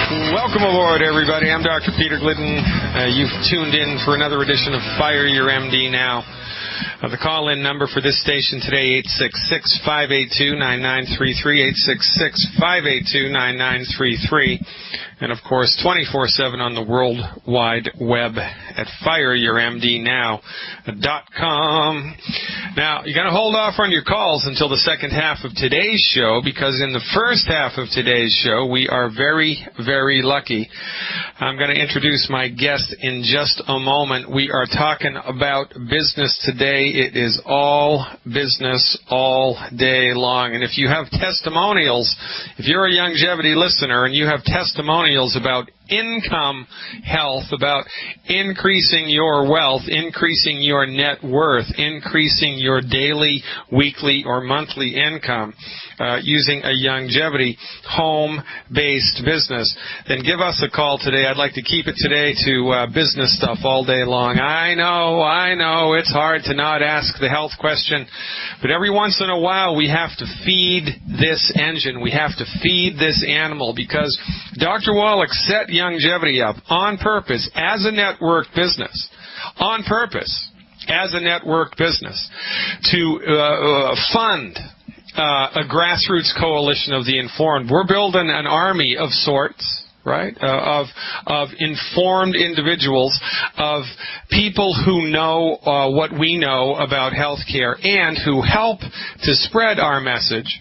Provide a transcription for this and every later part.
Welcome aboard, everybody. I'm Dr. Peter Glidden. You've tuned in for another edition of Fire Your MD Now. The call-in number for this station today, 866-582-9933, 866-582-9933. And, of course, 24/7 on the World Wide Web at fireyourmdnow.com. Now, you got to hold off on your calls until the second half of today's show, because in the first half of today's show, we are very, very lucky. I'm going to introduce my guest in just a moment. We are talking about business today. It is all business all day long. And if you have testimonials, if you're a longevity listener and you have testimonials about income health, about increasing your wealth, increasing your net worth, increasing your daily, weekly, or monthly income using a longevity home-based business, then give us a call today. I'd like to keep it today to business stuff all day long. I know, it's hard to not ask the health question, but every once in a while we have to feed this engine. We have to feed this animal, because Dr. Wallach set longevity up on purpose as a network business, on purpose as a network business, to fund a grassroots coalition of the informed. We're building an army of sorts, right, of informed individuals, of people who know what we know about healthcare and who help to spread our message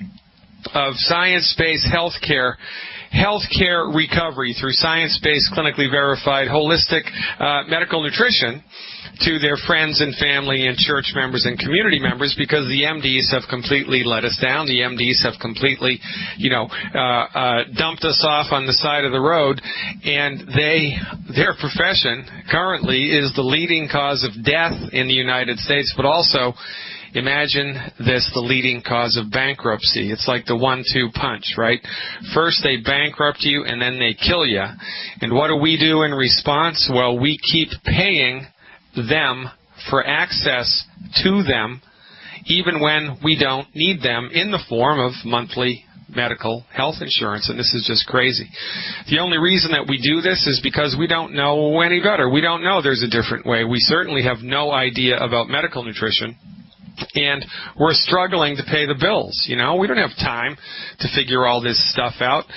of science-based healthcare recovery through science-based, clinically verified, holistic medical nutrition to their friends and family and church members and community members, because the MDs have completely let us down. The MDs have completely, dumped us off on the side of the road, and their profession currently is the leading cause of death in the United States, but also, imagine this, the leading cause of bankruptcy. It's like the 1-2 punch, right? First they bankrupt you, and then they kill you. And what do we do in response? Well, we keep paying them for access to them, even when we don't need them, in the form of monthly medical health insurance. And this is just crazy. The only reason that we do this is because we don't know any better. We don't know there's a different way. We certainly have no idea about medical nutrition. And we're struggling to pay the bills. We don't have time to figure all this stuff out.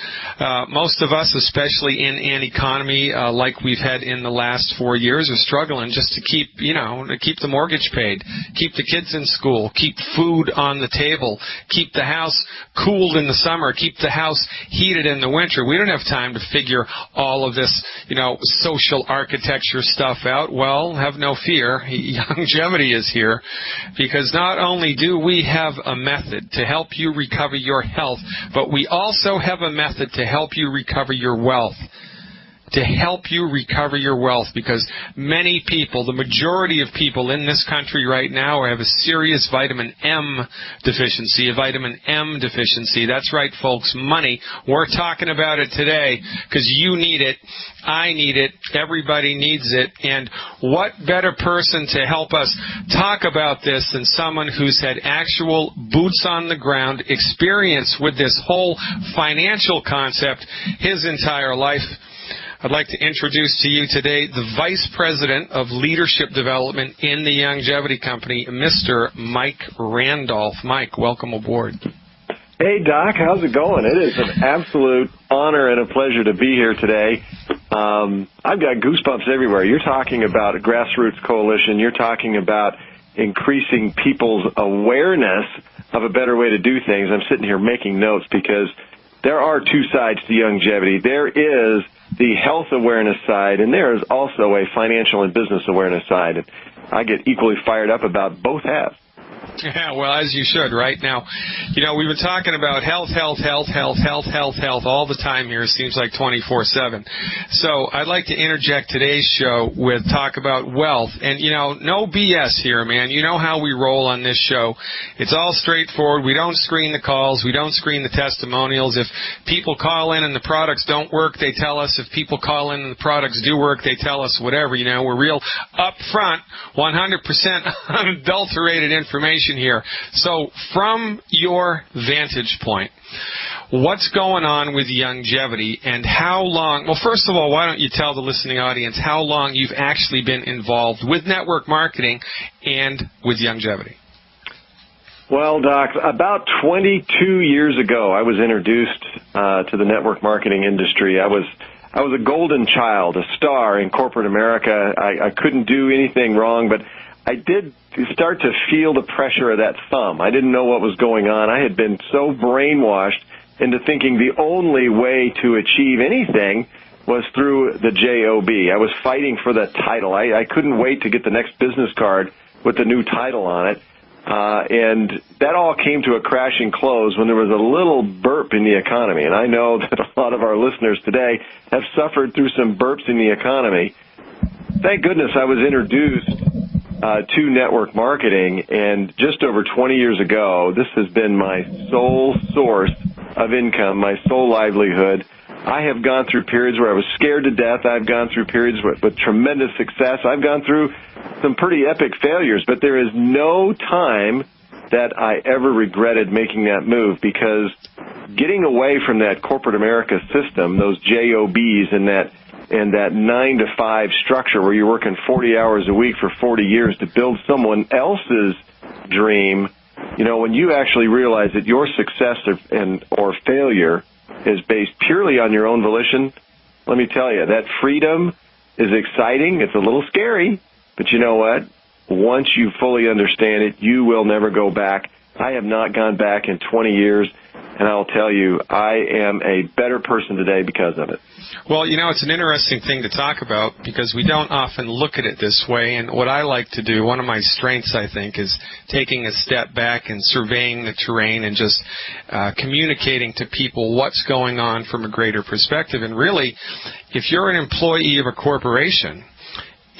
Most of us, especially in an economy like we've had in the last 4 years, are struggling just to keep the mortgage paid, keep the kids in school, keep food on the table, keep the house cooled in the summer, keep the house heated in the winter. We don't have time to figure all of this, social architecture stuff out. Well, have no fear. Longevity is here, because not only do we have a method to help you recover your health, but we also have a method to help you recover your wealth. To help you recover your wealth, because many people, the majority of people in this country right now, have a serious vitamin M deficiency, That's right, folks, money. We're talking about it today because you need it, I need it, everybody needs it. And what better person to help us talk about this than someone who's had actual boots on the ground experience with this whole financial concept his entire life. I'd like to introduce to you today the Vice President of Leadership Development in the Longevity Company, Mr. Mike Randolph. Mike, welcome aboard. Hey, Doc. How's it going? It is an absolute honor and a pleasure to be here today. I've got goosebumps everywhere. You're talking about a grassroots coalition. You're talking about increasing people's awareness of a better way to do things. I'm sitting here making notes because there are two sides to longevity. There is the health awareness side, and there is also a financial and business awareness side. And I get equally fired up about both halves. Yeah, well, as you should, right? Now, we've been talking about health all the time here. It seems like 24/7. So I'd like to interject today's show with talk about wealth. And, no BS here, man. You know how we roll on this show. It's all straightforward. We don't screen the calls. We don't screen the testimonials. If people call in and the products don't work, they tell us. If people call in and the products do work, they tell us whatever. We're real upfront, 100% unadulterated information here. So from your vantage point, what's going on with Youngevity and how long, well, first of all, why don't you tell the listening audience how long you've actually been involved with network marketing and with Youngevity? Well, Doc, about 22 years ago, I was introduced to the network marketing industry. I was a golden child, a star in corporate America. I couldn't do anything wrong, but I did start to feel the pressure of that thumb. I didn't know what was going on. I had been so brainwashed into thinking the only way to achieve anything was through the job. I was fighting for the title. I couldn't wait to get the next business card with the new title on it. And that all came to a crashing close when there was a little burp in the economy. And I know that a lot of our listeners today have suffered through some burps in the economy. Thank goodness I was introduced to network marketing, and just over 20 years ago, this has been my sole source of income, my sole livelihood. I have gone through periods where I was scared to death. I've gone through periods with tremendous success. I've gone through some pretty epic failures, but there is no time that I ever regretted making that move, because getting away from that corporate America system, those JOBs and that 9-to-5 structure where you're working 40 hours a week for 40 years to build someone else's dream, when you actually realize that your success or failure is based purely on your own volition, let me tell you, that freedom is exciting. It's a little scary, but you know what? Once you fully understand it, you will never go back. I have not gone back in 20 years, and I'll tell you, I am a better person today because of it. Well, it's an interesting thing to talk about because we don't often look at it this way. And what I like to do, one of my strengths, I think, is taking a step back and surveying the terrain and just communicating to people what's going on from a greater perspective. And really, if you're an employee of a corporation,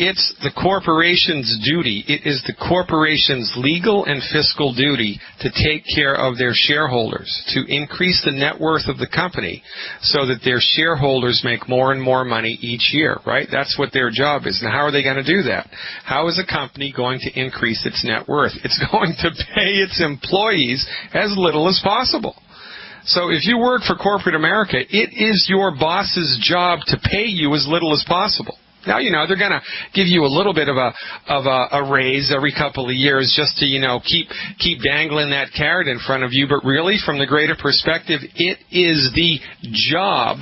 it's the corporation's duty. It is the corporation's legal and fiscal duty to take care of their shareholders, to increase the net worth of the company so that their shareholders make more and more money each year, right? That's what their job is. Now, how are they going to do that? How is a company going to increase its net worth? It's going to pay its employees as little as possible. So if you work for corporate America, it is your boss's job to pay you as little as possible. Now, they're going to give you a little bit of a raise every couple of years just to, keep dangling that carrot in front of you. But really, from the greater perspective, it is the job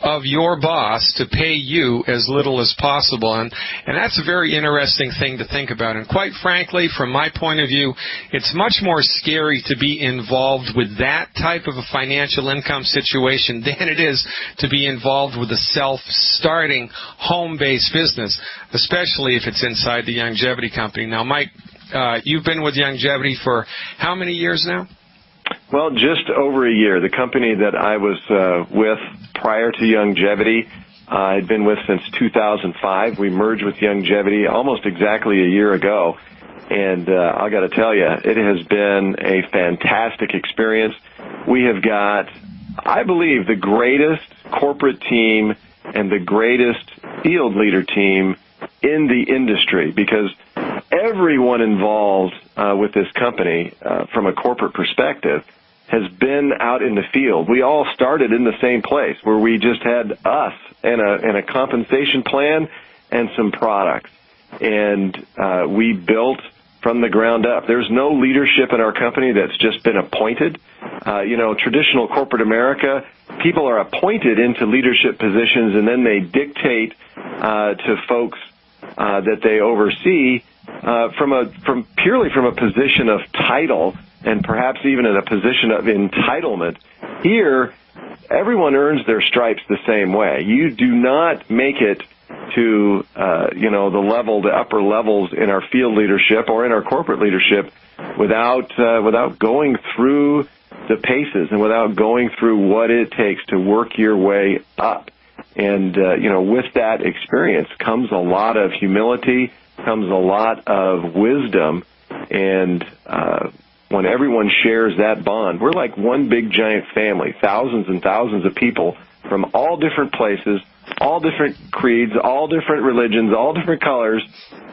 of your boss to pay you as little as possible. And that's a very interesting thing to think about. And quite frankly, from my point of view, it's much more scary to be involved with that type of a financial income situation than it is to be involved with a self-starting home-based business, especially if it's inside the Youngevity company. Now, Mike, you've been with Youngevity for how many years now? Well, just over a year. The company that I was with prior to Youngevity, I'd been with since 2005. We merged with Youngevity almost exactly a year ago. And I got to tell you, it has been a fantastic experience. We have got, I believe, the greatest corporate team and the greatest field leader team in the industry, because everyone involved with this company from a corporate perspective has been out in the field. We all started in the same place where we just had us and a compensation plan and some products. And we built from the ground up. There's no leadership in our company that's just been appointed. Traditional corporate America, people are appointed into leadership positions and then they dictate to folks that they oversee purely from a position of title and perhaps even in a position of entitlement. Here, everyone earns their stripes the same way. You do not make it to the upper levels in our field leadership or in our corporate leadership without going through the paces and without going through what it takes to work your way up. And with that experience comes a lot of humility, comes a lot of wisdom, and when everyone shares that bond, we're like one big giant family, thousands and thousands of people from all different places, all different creeds, all different religions, all different colors,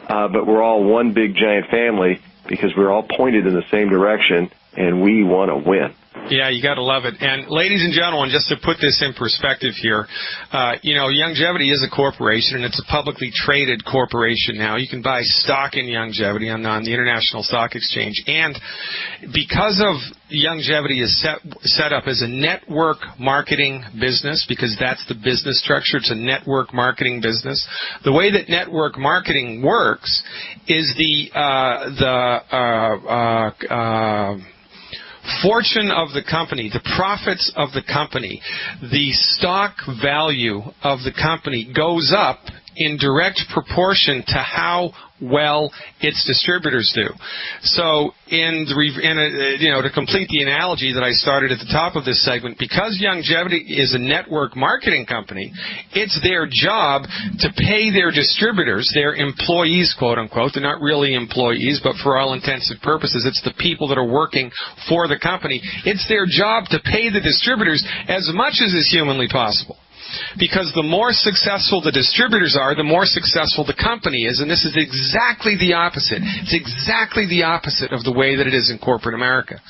but we're all one big giant family because we're all pointed in the same direction, and we want to win. Yeah, you got to love it. And ladies and gentlemen, just to put this in perspective here, Youngevity is a corporation, and it's a publicly traded corporation now. You can buy stock in Youngevity on the International Stock Exchange. And because of Youngevity is set up as a network marketing business, because that's the business structure. It's a network marketing business. The way that network marketing works is the fortune of the company, the profits of the company, the stock value of the company goes up in direct proportion to how well its distributors do. So, to complete the analogy that I started at the top of this segment, because Youngevity is a network marketing company, it's their job to pay their distributors, their employees, quote unquote. They're not really employees, but for all intents and purposes, it's the people that are working for the company. It's their job to pay the distributors as much as is humanly possible. Because the more successful the distributors are, the more successful the company is, and this is exactly the opposite. It's exactly the opposite of the way that it is in corporate America.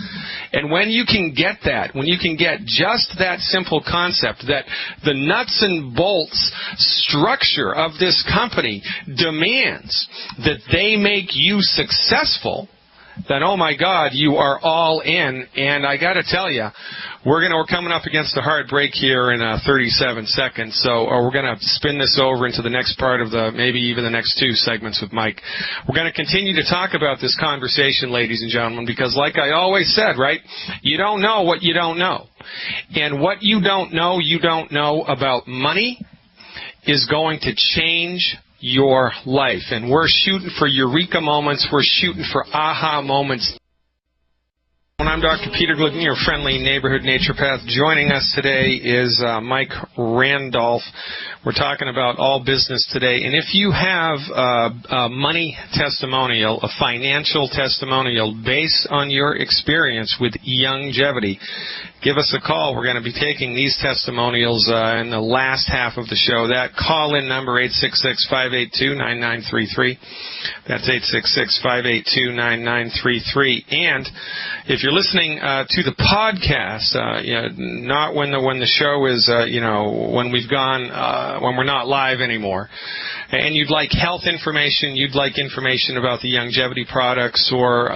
And when you can get that, when you can get just that simple concept that the nuts and bolts structure of this company demands that they make you successful, then, oh my God, you are all in. And I got to tell you, we're coming up against a hard break here in 37 seconds. So we're going to spin this over into the next part of maybe even the next two segments with Mike. We're going to continue to talk about this conversation, ladies and gentlemen, because like I always said, right, you don't know what you don't know. And what you don't know about money is going to change your life. And we're shooting for eureka moments. We're shooting for aha moments. I'm Dr. Peter Glidden, your friendly neighborhood naturopath. Joining us today is Mike Randolph. We're talking about all business today. And if you have a money testimonial, a financial testimonial based on your experience with Youngevity, give us a call. We're going to be taking these testimonials in the last half of the show. That call-in number, 866-582-9933. That's 866-582-9933. And if you're listening to the podcast, not when the show is, when we've gone, when we're not live anymore, and you'd like health information, you'd like information about the Youngevity products or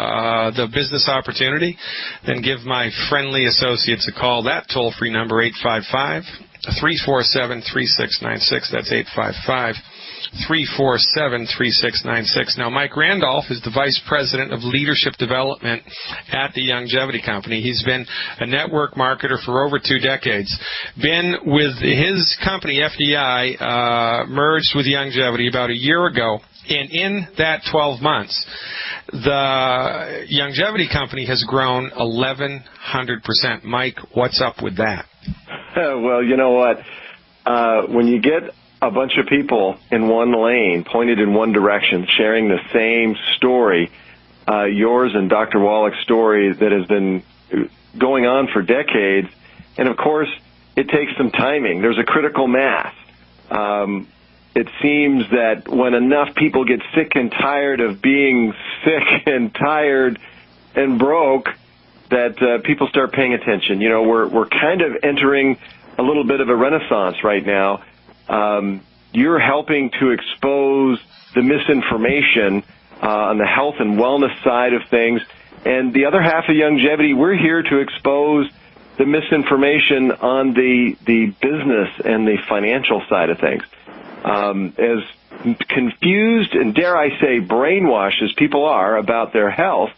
the business opportunity, then give my friendly associates a call. That toll-free number, 855-347-3696. That's 855-347-3696. Now, Mike Randolph is the Vice President of Leadership Development at the Youngevity Company. He's been a network marketer for over 2 decades. Been with his company, FDI, merged with Youngevity about a year ago. And in that 12 months, the Youngevity Company has grown 1,100%. Mike, what's up with that? Well, you know what? When you get a bunch of people in one lane, pointed in one direction, sharing the same story, yours and Dr. Wallach's story that has been going on for decades, and of course, it takes some timing. There's a critical mass. It seems that when enough people get sick and tired of being sick and tired and broke, that people start paying attention. We're kind of entering a little bit of a renaissance right now. You're helping to expose the misinformation on the health and wellness side of things. And the other half of Youngevity, we're here to expose the misinformation on the business and the financial side of things. As confused and, dare I say, brainwashed as people are about their health,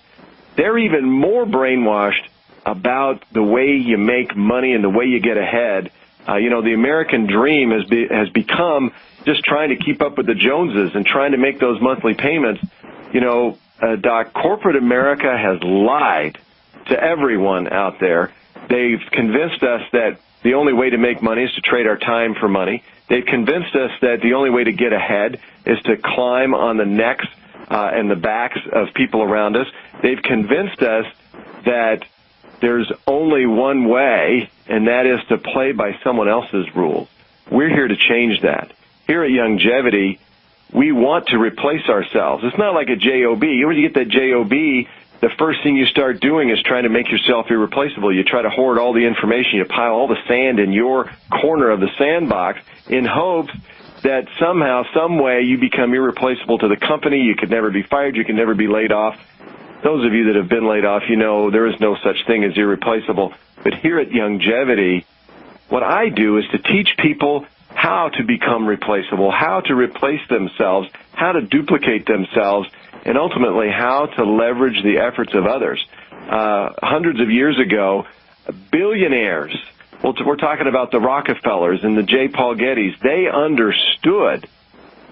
they're even more brainwashed about the way you make money and the way you get ahead. The American dream has become just trying to keep up with the Joneses and trying to make those monthly payments. Doc, corporate America has lied to everyone out there. They've convinced us that the only way to make money is to trade our time for money. They've convinced us that the only way to get ahead is to climb on the necks and the backs of people around us. They've convinced us that there's only one way, and that is to play by someone else's rules. We're here to change that. Here at Youngevity, we want to replace ourselves. It's not like a J-O-B. When you get that J-O-B, the first thing you start doing is trying to make yourself irreplaceable. You try to hoard all the information. You pile all the sand in your corner of the sandbox in hopes that somehow, some way, you become irreplaceable to the company. You could never be fired. You can never be laid off. Those of you that have been laid off, you know there is no such thing as irreplaceable. But here at Youngevity, what I do is to teach people how to become replaceable, how to replace themselves, how to duplicate themselves, and ultimately how to leverage the efforts of others. Hundreds of years ago, billionaires, well, we're talking about the Rockefellers and the J. Paul Gettys, they understood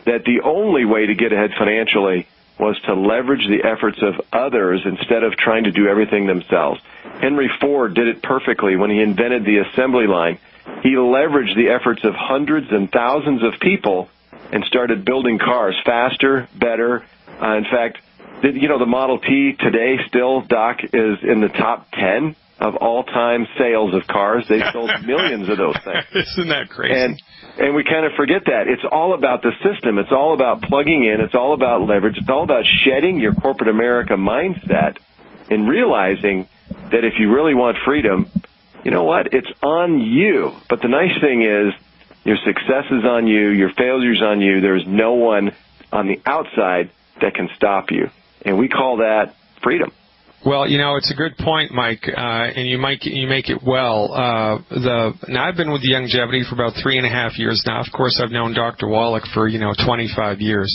that the only way to get ahead financially was to leverage the efforts of others instead of trying to do everything themselves. Henry Ford did it perfectly when he invented the assembly line. He leveraged the efforts of hundreds and thousands of people and started building cars faster, better. In fact, the Model T today still, Doc, is in the top 10 of all-time sales of cars. They sold millions of those things. Isn't that crazy? And we kind of forget that. It's all about the system. It's all about plugging in. It's all about leverage. It's all about shedding your corporate America mindset and realizing that if you really want freedom, you know what? It's on you. But the nice thing is your success is on you. Your failure's on you. There's no one on the outside that can stop you. And we call that freedom. Well, it's a good point, Mike, and you make it well. Now I've been with Youngevity for about 3.5 years now. Of course, I've known Dr. Wallach for 25 years,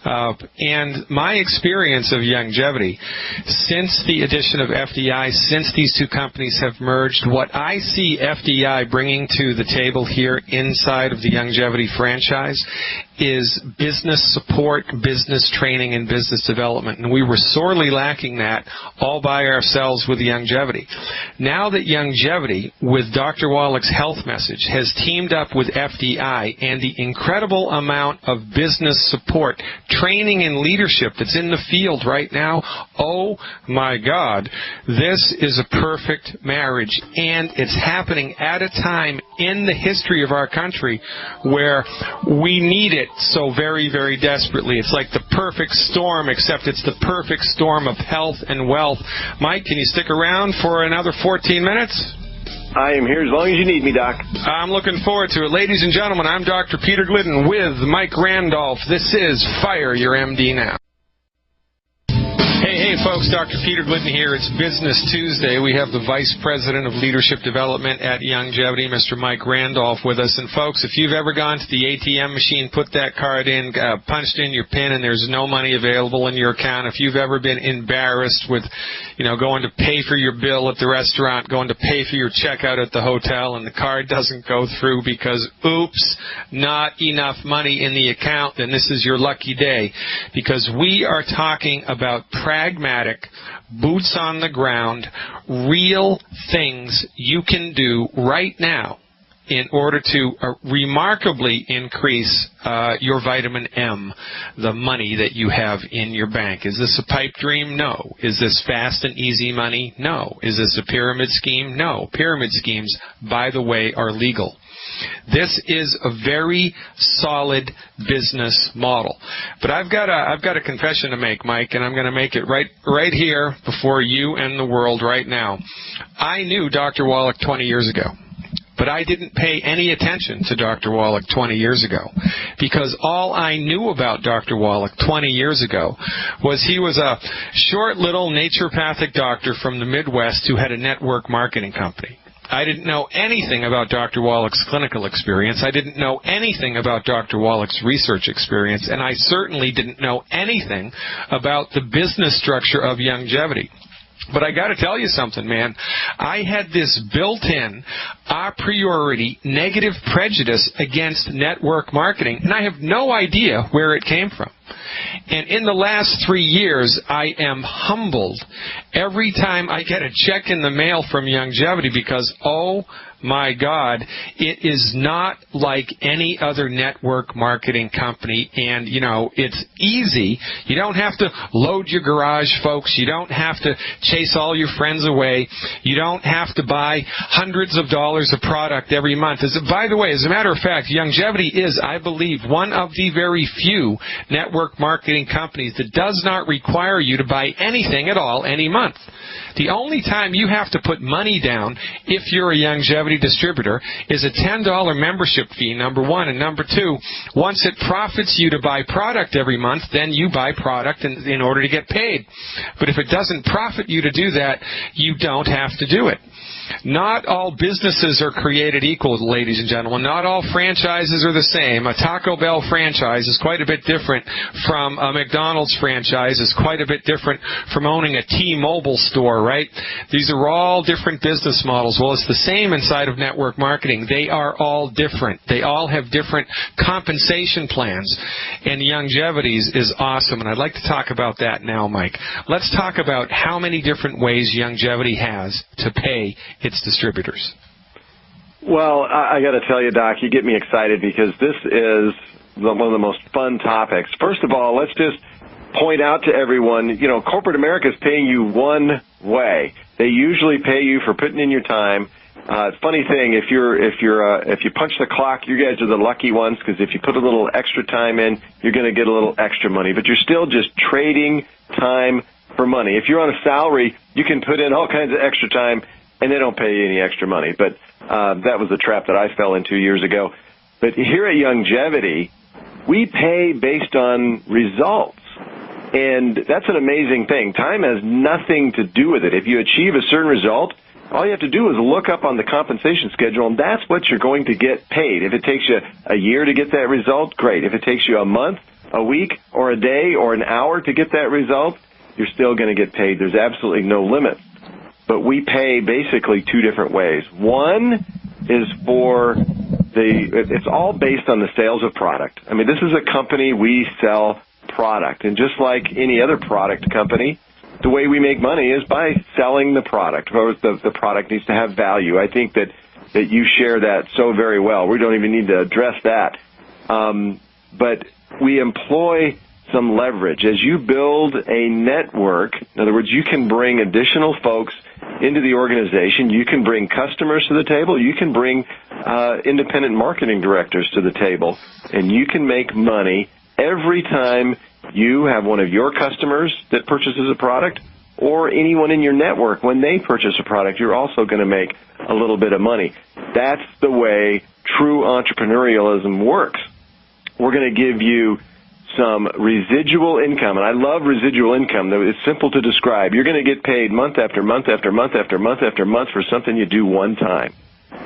and my experience of Youngevity since the addition of FDI, since these two companies have merged, what I see FDI bringing to the table here inside of the Youngevity franchise is business support, business training, and business development. And we were sorely lacking that all by ourselves with Youngevity. Now that Youngevity, with Dr. Wallach's health message, has teamed up with FDI and the incredible amount of business support, training, and leadership that's in the field right now, oh my God, this is a perfect marriage. And it's happening at a time in the history of our country where we need it so very, very desperately. It's like the perfect storm, except it's the perfect storm of health and wealth. Mike, can you stick around for another 14 minutes? I am here as long as you need me, Doc. I'm looking forward to it. Ladies and gentlemen, I'm Dr. Peter Glidden with Mike Randolph. This is Fire Your MD Now. Hey, folks, Dr. Peter Glidden here. It's Business Tuesday. We have the Vice President of Leadership Development at Youngevity, Mr. Mike Randolph, with us. And, folks, if you've ever gone to the ATM machine, put that card in, punched in your PIN, and there's no money available in your account, if you've ever been embarrassed with, going to pay for your bill at the restaurant, going to pay for your checkout at the hotel, and the card doesn't go through because, oops, not enough money in the account, then this is your lucky day. Because we are talking about pragmatic, boots on the ground, real things you can do right now in order to remarkably increase your vitamin M, the money that you have in your bank. Is this a pipe dream? No. Is this fast and easy money? No. Is this a pyramid scheme? No. Pyramid schemes, by the way, are legal. This is a very solid business model. But I've got a confession to make, Mike, and I'm going to make it right here before you and the world right now. I knew Dr. Wallach 20 years ago. But I didn't pay any attention to Dr. Wallach 20 years ago because all I knew about Dr. Wallach 20 years ago was he was a short little naturopathic doctor from the Midwest who had a network marketing company. I didn't know anything about Dr. Wallach's clinical experience. I didn't know anything about Dr. Wallach's research experience, and I certainly didn't know anything about the business structure of Youngevity. But I got to tell you something, man. I had this built-in, a priori, negative prejudice against network marketing, and I have no idea where it came from. And in the last 3 years, I am humbled every time I get a check in the mail from Youngevity because, oh my God, it is not like any other network marketing company. And, it's easy. You don't have to load your garage, folks. You don't have to chase all your friends away. You don't have to buy hundreds of dollars of product every month. By the way, as a matter of fact, Youngevity is, I believe, one of the very few network marketing companies that does not require you to buy anything at all any month. The only time you have to put money down if you're a Youngevity distributor is a $10 membership fee, number one. And number two, once it profits you to buy product every month, then you buy product in order to get paid. But if it doesn't profit you to do that, you don't have to do it. Not all businesses are created equal, ladies and gentlemen. Not all franchises are the same. A Taco Bell franchise is quite a bit different from a McDonald's franchise, is quite a bit different from owning a T-Mobile store, right? These are all different business models. Well, it's the same inside of network marketing. They are all different. They all have different compensation plans. And Youngevity's is awesome, and I'd like to talk about that now, Mike. Let's talk about how many different ways Youngevity has to pay its distributors. Well, I got to tell you, Doc, you get me excited because this is one of the most fun topics. First of all, let's just point out to everyone, corporate America is paying you one way. They usually pay you for putting in your time. Funny thing, if you punch the clock, you guys are the lucky ones because if you put a little extra time in, you're going to get a little extra money. But you're still just trading time for money. If you're on a salary, you can put in all kinds of extra time, and they don't pay you any extra money. But that was the trap that I fell into years ago. But here at Youngevity, we pay based on results. And that's an amazing thing. Time has nothing to do with it. If you achieve a certain result, all you have to do is look up on the compensation schedule, and that's what you're going to get paid. If it takes you a year to get that result, great. If it takes you a month, a week, or a day, or an hour to get that result, you're still going to get paid. There's absolutely no limit. But we pay basically two different ways. One is it's all based on the sales of product. I mean, this is a company, we sell product. And just like any other product company, the way we make money is by selling the product. The product needs to have value. I think that you share that so very well. We don't even need to address that. But we employ some leverage. As you build a network, in other words, you can bring additional folks into the organization. You can bring customers to the table. You can bring independent marketing directors to the table. And you can make money every time you have one of your customers that purchases a product or anyone in your network. When they purchase a product, you're also going to make a little bit of money. That's the way true entrepreneurialism works. We're going to give you some residual income, and I love residual income. It's simple to describe. You're going to get paid month after month after month after month after month for something you do one time.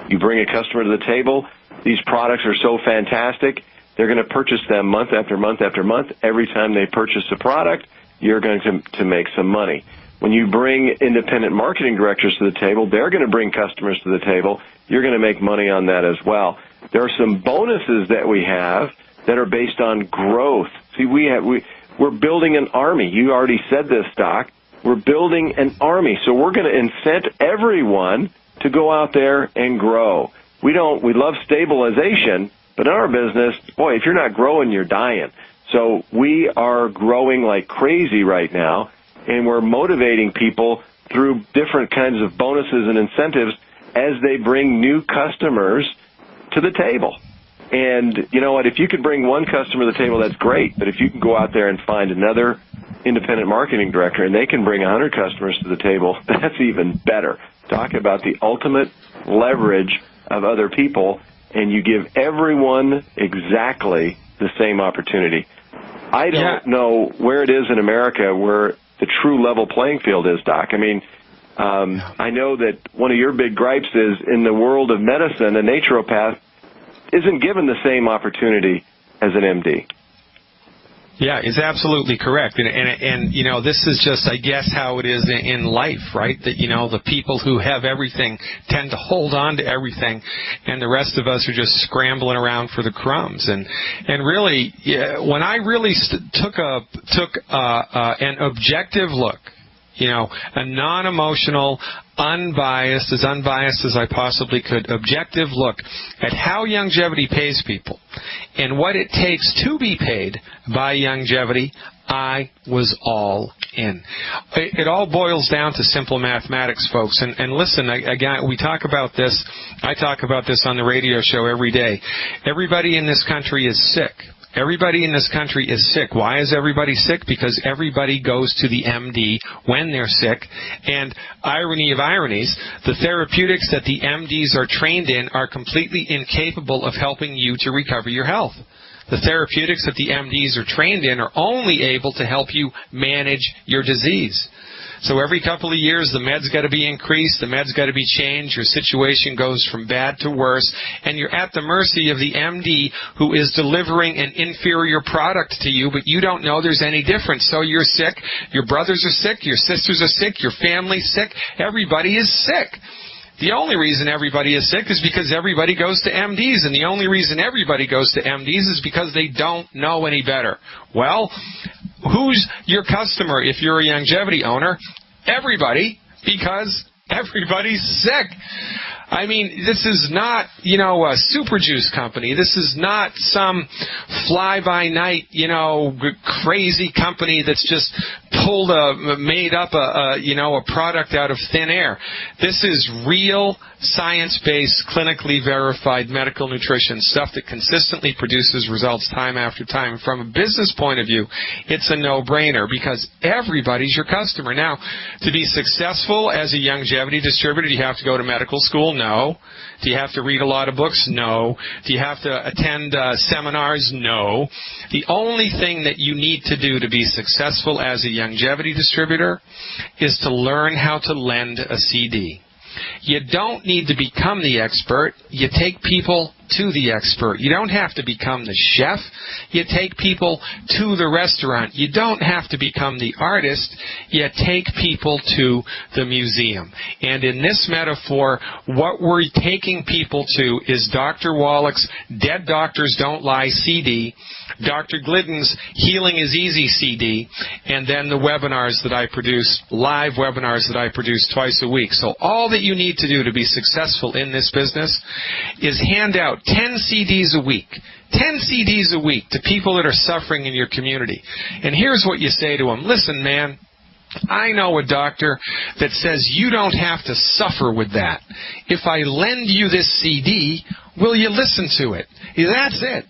You bring a customer to the table. These products are so fantastic, they're going to purchase them month after month after month. Every time they purchase a product, you're going to make some money. When you bring independent marketing directors to the table, they're going to bring customers to the table. You're going to make money on that as well. There are some bonuses that we have that are based on growth. See, we're building an army. You already said this, Doc. We're building an army. So we're going to incent everyone to go out there and grow. We love stabilization, but in our business, boy, if you're not growing, you're dying. So we are growing like crazy right now, and we're motivating people through different kinds of bonuses and incentives as they bring new customers to the table. And you know what? If you can bring one customer to the table, that's great. But if you can go out there and find another independent marketing director and they can bring 100 customers to the table, that's even better. Talk about the ultimate leverage of other people, and you give everyone exactly the same opportunity. I don't know where it is in America where the true level playing field is, Doc. I mean, I know that one of your big gripes is in the world of medicine, a naturopath isn't given the same opportunity as an MD. Yeah, it's absolutely correct. And you know, this is just, I guess, how it is in life, right? That, you know, the people who have everything tend to hold on to everything, and the rest of us are just scrambling around for the crumbs. And really, when I really took an objective look, you know, a non-emotional, unbiased as I possibly could, objective look at how longevity pays people and what it takes to be paid by longevity, I was all in. It all boils down to simple mathematics, folks. And listen, again, we talk about this. I talk about this on the radio show every day. Everybody in this country is sick. Everybody in this country is sick. Why is everybody sick? Because everybody goes to the MD when they're sick. And irony of ironies, the therapeutics that the MDs are trained in are completely incapable of helping you to recover your health. The therapeutics that the MDs are trained in are only able to help you manage your disease. So every couple of years, the meds got to be increased, the meds got to be changed, your situation goes from bad to worse, and you're at the mercy of the MD who is delivering an inferior product to you, but you don't know there's any difference. So you're sick, your brothers are sick, your sisters are sick, your family's sick, everybody is sick. The only reason everybody is sick is because everybody goes to MDs, and the only reason everybody goes to MDs is because they don't know any better. Well, who's your customer if you're a longevity owner? Everybody, because everybody's sick. I mean, this is not, a super juice company. This is not some fly-by-night, crazy company that's just made up a product out of thin air. This is real, science-based, clinically verified medical nutrition, stuff that consistently produces results time after time. From a business point of view, it's a no-brainer because everybody's your customer. Now, to be successful as a longevity distributor, do you have to go to medical school? No. Do you have to read a lot of books? No. Do you have to attend seminars? No. The only thing that you need to do to be successful as a longevity distributor is to learn how to lend a CD. You don't need to become the expert. You take people to the expert. You don't have to become the chef. You take people to the restaurant. You don't have to become the artist. You take people to the museum. And in this metaphor, what we're taking people to is Dr. Wallach's Dead Doctors Don't Lie CD, Dr. Glidden's Healing is Easy CD, and then the webinars that I produce, live webinars that I produce twice a week. So all that you need to do to be successful in this business is hand out 10 CDs a week. 10 CDs a week to people that are suffering in your community. And here's what you say to them. Listen, man, I know a doctor that says you don't have to suffer with that. If I lend you this CD, will you listen to it? That's it.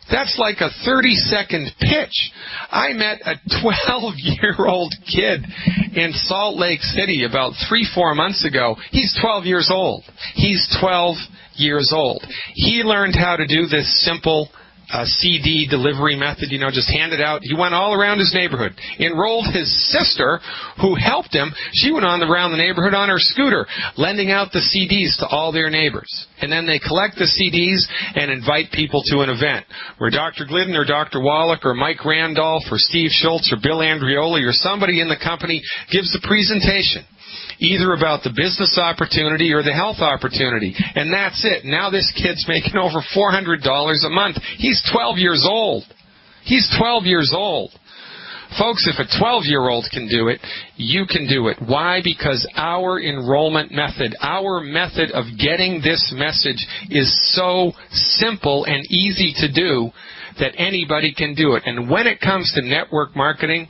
That's like a 30-second pitch. I met a 12-year-old kid in Salt Lake City about 3-4 months ago. He's 12 years old. He's 12 years old. He learned how to do this simple CD delivery method, just hand it out. He went all around his neighborhood, enrolled his sister, who helped him. She went around the neighborhood on her scooter, lending out the CDs to all their neighbors. And then they collect the CDs and invite people to an event where Dr. Glidden or Dr. Wallach or Mike Randolph or Steve Schultz or Bill Andreoli or somebody in the company gives the presentation, either about the business opportunity or the health opportunity. And that's it. Now this kid's making over $400 a month. He's 12 years old. He's 12 years old. Folks, if a 12-year-old can do it, you can do it. Why? Because our enrollment method, our method of getting this message is so simple and easy to do that anybody can do it. And when it comes to network marketing,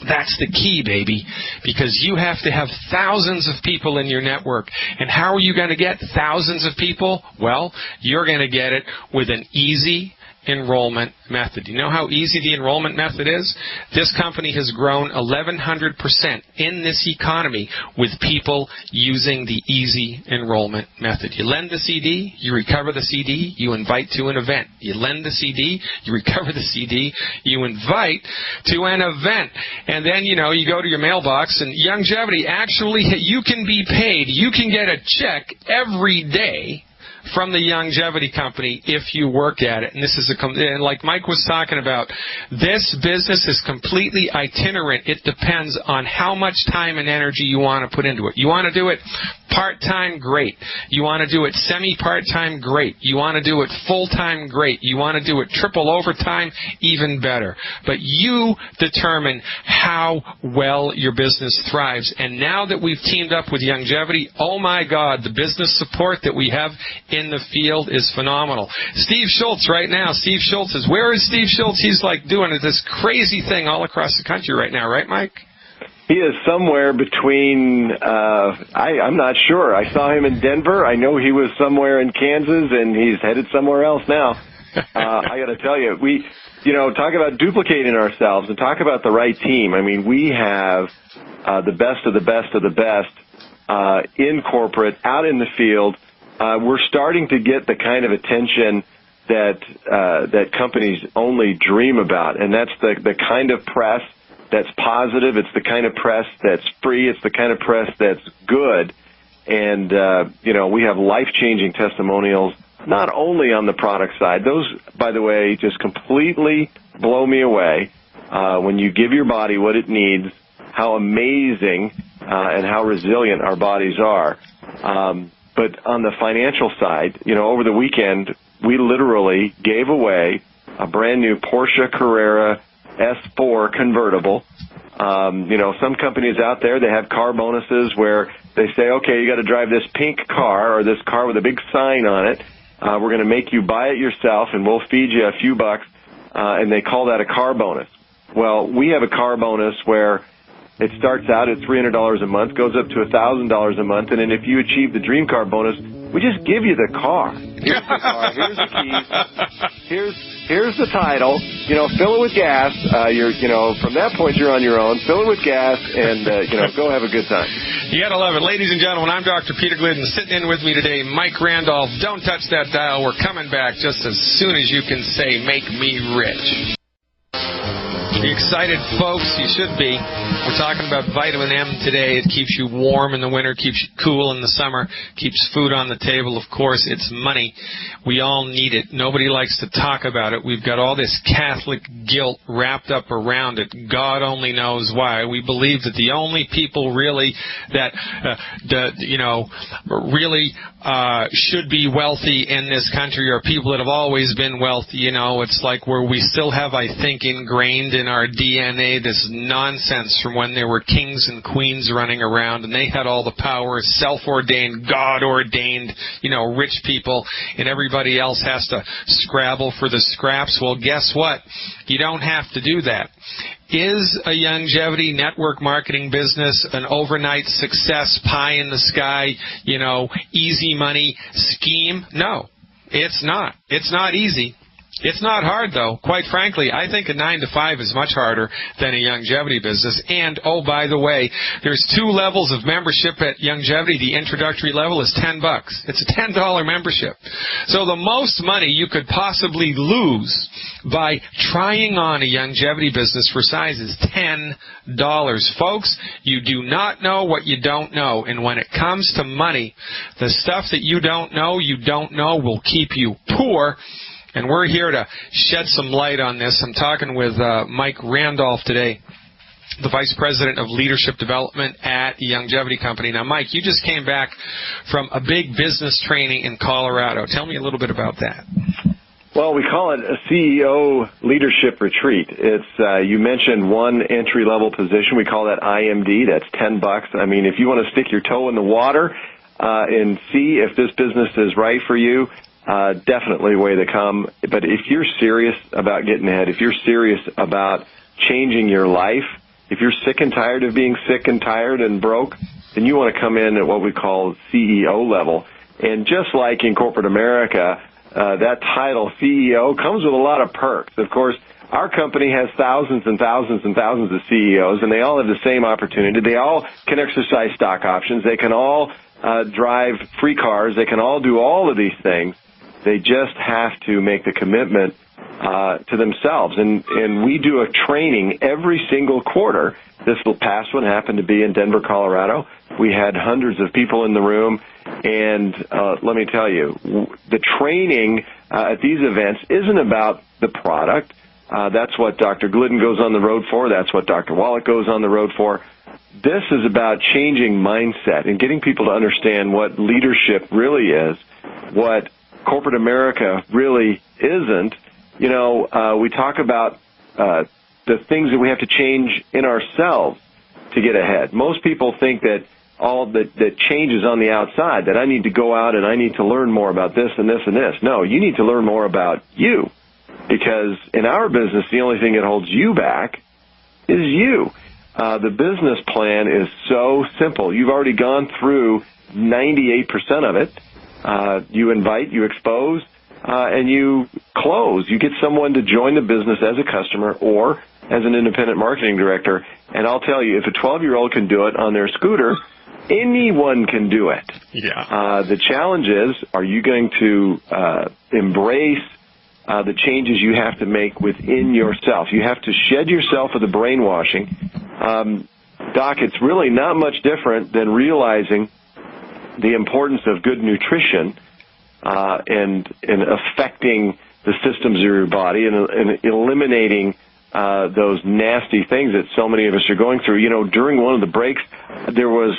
that's the key, baby, because you have to have thousands of people in your network. And how are you going to get thousands of people? Well, you're going to get it with an easy enrollment method. You know how easy the enrollment method is? This company has grown 1,100% in this economy with people using the easy enrollment method. You lend the CD, you recover the CD, you invite to an event. You lend the CD, you recover the CD, you invite to an event. And then, you go to your mailbox, and longevity, actually, you can be paid. You can get a check every day from the longevity company if you work at it. And this is and like Mike was talking about, this business is completely itinerant. It depends on how much time and energy you want to put into it. You want to do it part-time, great. You want to do it semi-part-time, great. You want to do it full-time, great. You want to do it triple overtime, even better. But you determine how well your business thrives. And now that we've teamed up with Youngevity, oh my God, the business support that we have in the field is phenomenal. Steve Schultz right now. Steve Schultz is, where is Steve Schultz? He's like doing this crazy thing all across the country right now, right, Mike? He is somewhere between, I'm not sure. I saw him in Denver. I know he was somewhere in Kansas, and he's headed somewhere else now. I got to tell you, talk about duplicating ourselves and talk about the right team. I mean, we have the best of the best of the best in corporate, out in the field. We're starting to get the kind of attention that companies only dream about, and that's the kind of press that's positive. It's the kind of press that's free. It's the kind of press that's good. And, we have life-changing testimonials, not only on the product side. Those, by the way, just completely blow me away. When you give your body what it needs, how amazing and how resilient our bodies are. But on the financial side, over the weekend, we literally gave away a brand new Porsche Carrera S4 convertible. Some companies out there, they have car bonuses where they say, okay, you got to drive this pink car or this car with a big sign on it. We're going to make you buy it yourself, and we'll feed you a few bucks, and they call that a car bonus. Well, we have a car bonus where it starts out at $300 a month, goes up to $1,000 a month, and then if you achieve the dream car bonus, we just give you the car. Here's the car. Here's the keys. Here's the title. Fill it with gas. From that point you're on your own. Fill it with gas, and go have a good time. You gotta love it, ladies and gentlemen. I'm Dr. Peter Glidden. Sitting in with me today, Mike Randolph. Don't touch that dial. We're coming back just as soon as you can say, "Make me rich." Are you excited, folks? You should be. We're talking about vitamin M today. It keeps you warm in the winter, keeps you cool in the summer, keeps food on the table. Of course, it's money. We all need it. Nobody likes to talk about it. We've got all this Catholic guilt wrapped up around it. God only knows why. We believe that the only people really that, should be wealthy in this country are people that have always been wealthy. It's like where we still have, I think, ingrained in our DNA this nonsense from when there were kings and queens running around and they had all the power, self-ordained, God-ordained, rich people, and everybody else has to scrabble for the scraps. Well, guess what? You don't have to do that. Is a Youngevity network marketing business an overnight success, pie in the sky, easy money scheme? No, it's not. It's not easy. It's not hard, though. Quite frankly, I think a 9 to 5 is much harder than a Youngevity business. And, oh, by the way, there's 2 levels of membership at Youngevity. The introductory level is $10. It's a $10 membership. So the most money you could possibly lose by trying on a Youngevity business for size is $10. Folks, you do not know what you don't know. And when it comes to money, the stuff that you don't know will keep you poor. And we're here to shed some light on this. I'm talking with Mike Randolph today, the Vice President of Leadership Development at the Youngevity Company. Now, Mike, you just came back from a big business training in Colorado. Tell me a little bit about that. Well, we call it a CEO leadership retreat. It's you mentioned one entry-level position. We call that IMD. That's $10. I mean, if you want to stick your toe in the water and see if this business is right for you, definitely way to come. But if you're serious about getting ahead, if you're serious about changing your life, if you're sick and tired of being sick and tired and broke, then you want to come in at what we call CEO level. And just like in corporate America, that title, CEO, comes with a lot of perks. Of course, our company has thousands and thousands and thousands of CEOs, and they all have the same opportunity. They all can exercise stock options. They can all drive free cars. They can all do all of these things. They just have to make the commitment to themselves. And we do a training every single quarter. This past one happened to be in Denver, Colorado. We had hundreds of people in the room. And let me tell you, the training at these events isn't about the product. That's what Dr. Glidden goes on the road for. That's what Dr. Wallach goes on the road for. this is about changing mindset and getting people to understand what leadership really is, what corporate America really isn't. You know, we talk about the things that we have to change in ourselves to get ahead. Most people think that all that change is on the outside, that I need to go out and I need to learn more about this and this and this. No, you need to learn more about you, because in our business, the only thing that holds you back is you. The business plan is so simple. You've already gone through 98% of it. You invite, you expose, and you close. You get someone to join the business as a customer or as an independent marketing director. And I'll tell you, if a 12-year-old can do it on their scooter, anyone can do it. Yeah. The challenge is, are you going to embrace the changes you have to make within yourself? You have to shed yourself of the brainwashing. Doc, it's really not much different than realizing the importance of good nutrition and affecting the systems of your body and eliminating those nasty things that so many of us are going through. You know, during one of the breaks, there was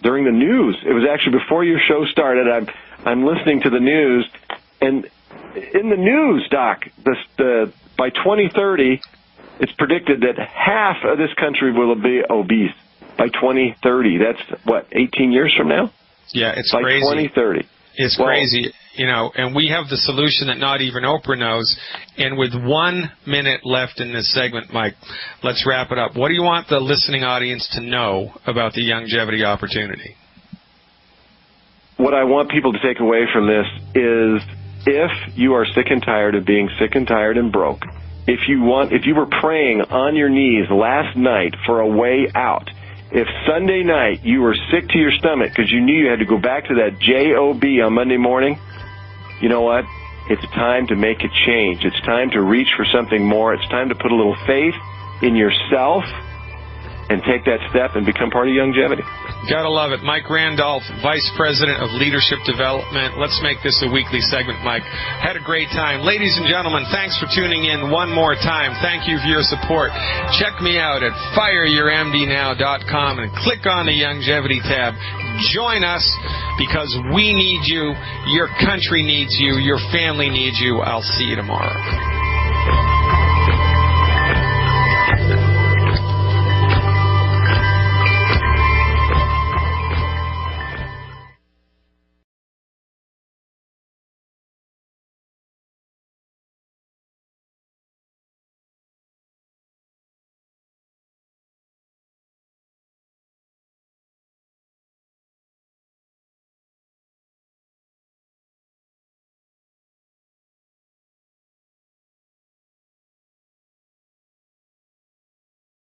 during the news. It was actually before your show started. I'm listening to the news, and in the news, Doc, by 2030, it's predicted that half of this country will be obese by 2030. That's what, 18 years from now? Yeah, it's by crazy. 2030. It's crazy, you know, and we have the solution that not even Oprah knows. And with 1 minute left in this segment, Mike, let's wrap it up. What do you want the listening audience to know about the longevity opportunity? What I want people to take away from this is, if you are sick and tired of being sick and tired and broke, if you were praying on your knees last night for a way out, if Sunday night you were sick to your stomach because you knew you had to go back to that job on Monday morning, you know what? It's time to make a change. It's time to reach for something more. It's time to put a little faith in yourself and take that step and become part of longevity. Gotta love it. Mike Randolph, Vice President of Leadership Development. Let's make this a weekly segment, Mike. Had a great time. Ladies and gentlemen, thanks for tuning in one more time. Thank you for your support. Check me out at fireyourmdnow.com and click on the Longevity tab. Join us, because we need you, your country needs you, your family needs you. I'll see you tomorrow.